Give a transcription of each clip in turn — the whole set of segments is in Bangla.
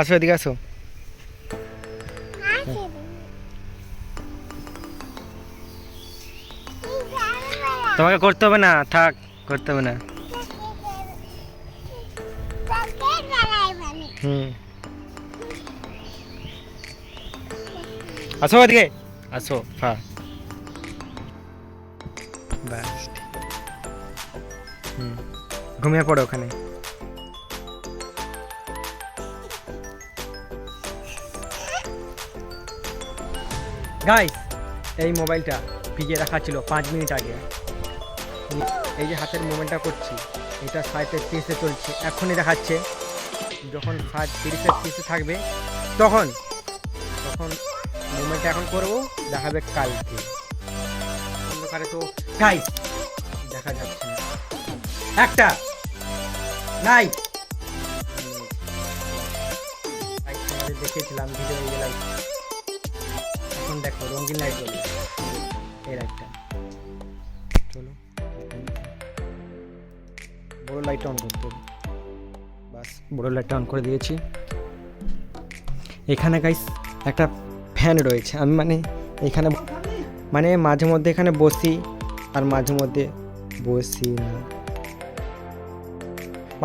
আসো এদিকে আসো। তোমাকে করতে হবে না, থাক, করতে হবে না। হুম, আসো এদিকে আসো। হ্যাঁ, ব্যাস। হুম, ঘুমিয়ে পড়ো ওখানে। গাইস, এই মোবাইলটা ভিজিয়ে রাখা ছিল 5 মিনিট আগে। এই যে হাতের মুভমেন্টটা করছি, এটা 60-30-এ চলছে, এখনই দেখাচ্ছে। যখন 30-30-এ থাকবে তখন তখন মুভমেন্টটা এখন করবো, দেখাবে কালকে। অন্ধকারে তো গাইস দেখা যাচ্ছে না, একটা লাইট দেখেছিলাম ভিডিও, এই লাইট এখন দেখো রঙিন লাইট বলে এই লাইটটা। চলো বড় লাইটটা অন করতে হবে। বাস, বড় লাইটটা অন করে দিয়েছি। এখানে গাইস একটা ফ্যান রয়েছে। আমি এখানে মাঝে মধ্যে এখানে বসি আর মাঝে মধ্যে বসি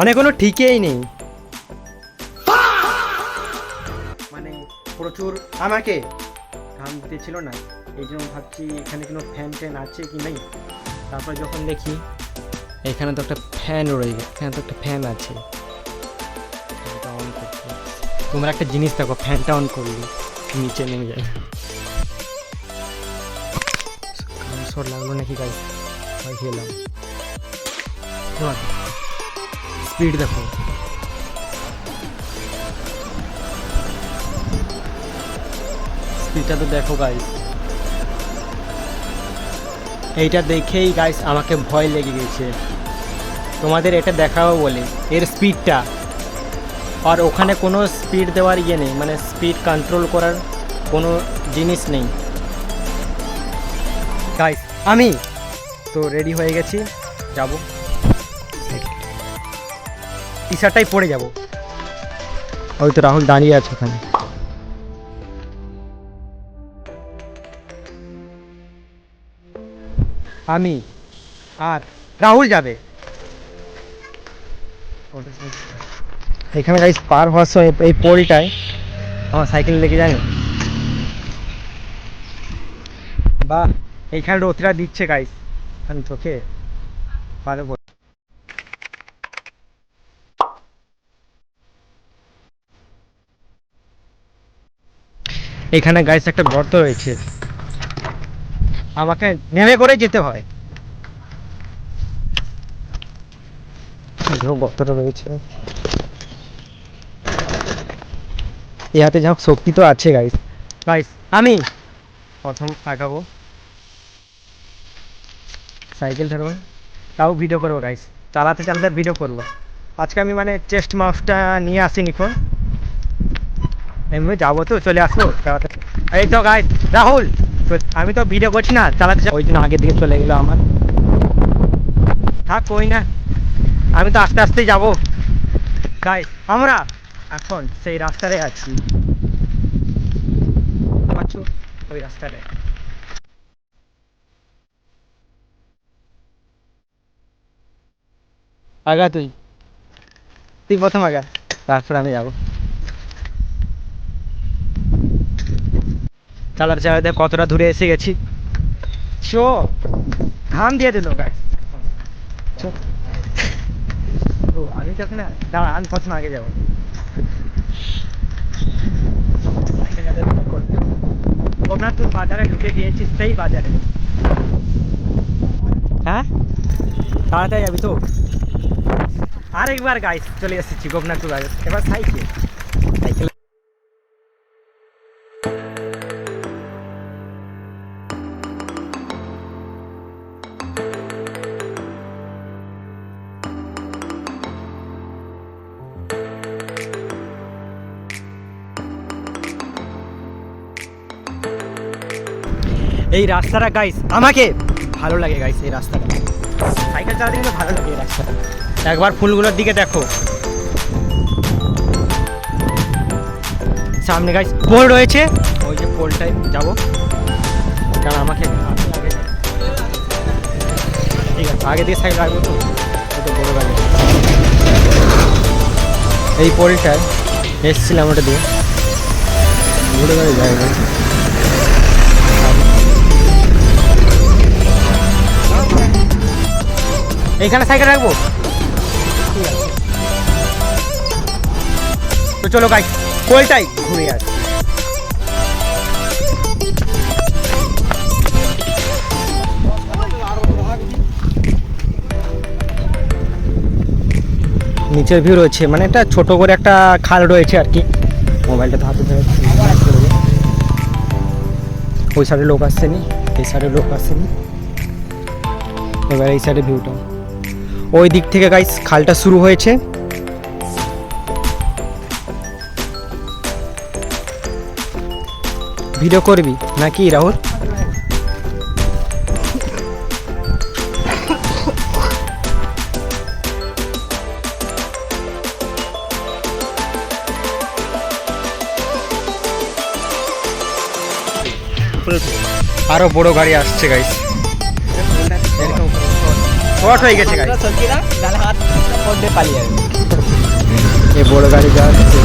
না, কোনো ঠিকই নেই। প্রচুর আমাকে ঘাম দিতেছিল না, এই জন্য ভাবছি এখানে কোনো ফ্যান ট্যান আছে কি নেই। তারপরে যখন দেখি এখানে তো একটা ফ্যান রয়েছে, এখানে তো একটা ফ্যান আছে। অন করতে, তোমরা একটা জিনিস দেখো, ফ্যানটা অন করলে নিচে নেমে যায়। সর লাগলো নাকি গাইস? খেলাম, স্পিড দেখো। স্পিডটা তো দেখো গাইস। এইটা দেখেই গাইস আমাকে ভয় লেগে গেছে। তোমাদের এটা দেখাবো বলে এর স্পিডটা, আর ওখানে কোনো স্পিড দেওয়ার ইয়ে নেই, স্পিড কন্ট্রোল করার কোনো জিনিস নেই গাইস। আমি তো রেডি হয়ে গেছি, যাব। টি শার্টটাই পরে যাব। ওই তো রাহুল দাঁড়িয়ে আছে ওখানে। আমি আর রাহুল যাবে এখানে গাইস। পার হওয়ার সময় এই পরিটায় আমার সাইকেল লেগে যায় বা এইখানে রোদটা দিচ্ছে গাইস, আমি চোখে পারে। এখানে গাইস একটা গর্ত রয়েছে, আমাকে নেমে করে যেতে হয়। গর্তটা রয়েছে, এই হাতে যা শক্তি তো আছে গাইস। গাইস আমি প্রথম আঁকাবো, সাইকেল ধরবো, তাও ভিডিও করবো গাইস, চালাতে চালাতে ভিডিও করবো। আজকে আমি চেস্ট মাউসটা নিয়ে আসিনি, ফোন এমনি যাবো তো চলে আসবো। এই তো গাইস রাহুল, আমি তো ভিডিও করছি না, চালাতে ওই জন্য আগের দিকে চলে গেলো আমার। থাক কই না, আমি তো আস্তে আস্তেই যাবো গাইস। আমরা এখন সেই রাস্তায় আছি, ওই রাস্তায়। আগা তুই, তুই প্রথম আগা, তারপর আমি যাবো। চালাতে চালাতে কতটা দূরে এসে গেছি। চো ঘাম দিয়ে দিল গাইস। আমি তো না, দাঁড়া আমি প্রথম আগে যাবো। গোপনাথপুর বাজারে ঢুকে গিয়েছি, সেই বাজারে। হ্যাঁ তাড়াতাড়ি যাবি তো? আরেকবার গাইস চলে এসেছি গোপনাথপুর বাজার, এবার সাইকেল। এই রাস্তাটা গাইস আমাকে ভালো লাগে গাইস, এই রাস্তাটা সাইকেল চালাতে কিন্তু ভালো লাগে এই রাস্তাটা। একবার ফুলগুলোর দিকে দেখো, সামনে গাইস পোল রয়েছে, ওই যে পোলটায় যাবো, কারণ আমাকে ঠিক আছে আগে দিয়ে সাইড রাখবো তো, ওটা বড় গাড়ি। এই পোলটায় এসছিলাম ওটা দিয়ে, বড় গাড়ি যায় না। এইখানে সাইকেল রাখবো, ঠিক আছে। তো চলো গাইস পোলটাই ঘুরে আসি। নিচের ভিউ রয়েছে, মানে একটা ছোট করে একটা খাল রয়েছে আর কি। মোবাইলটা তো হাতে ধরে ওই সাইডে লোক আসছেনি, এই সাইডে লোক আসছেনি। এবার এই সাইডে ভিউটা, ওই দিক থেকে গাইস খালটা শুরু হয়েছে। ভিডিও করবি নাকি রাহুল? আরো বড় গাড়ি আসছে গাইস, শর্ট হয়ে গেছে গাইস, এই বড় গাড়ি যাচ্ছে।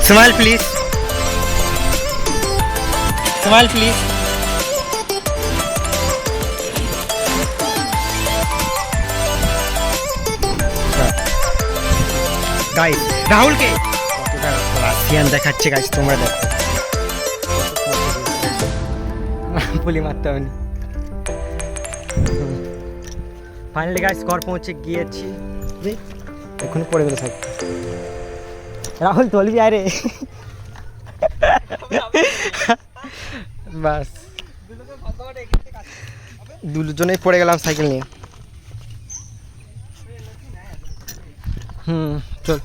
Smile please. Smile please. Guys রাহুলকে কতটা রাশিয়ান দেখাচ্ছে গাইস, তোমরা দেখো। পুলি মারতে হবে না। ফাইনালি গাইস ঘর পৌঁছে গিয়েছি, এখন পড়ে গেল সাইড। রাহুল তোলবি আরে, বাস দুজনেই পড়ে গেলাম সাইকেল নিয়ে। চল।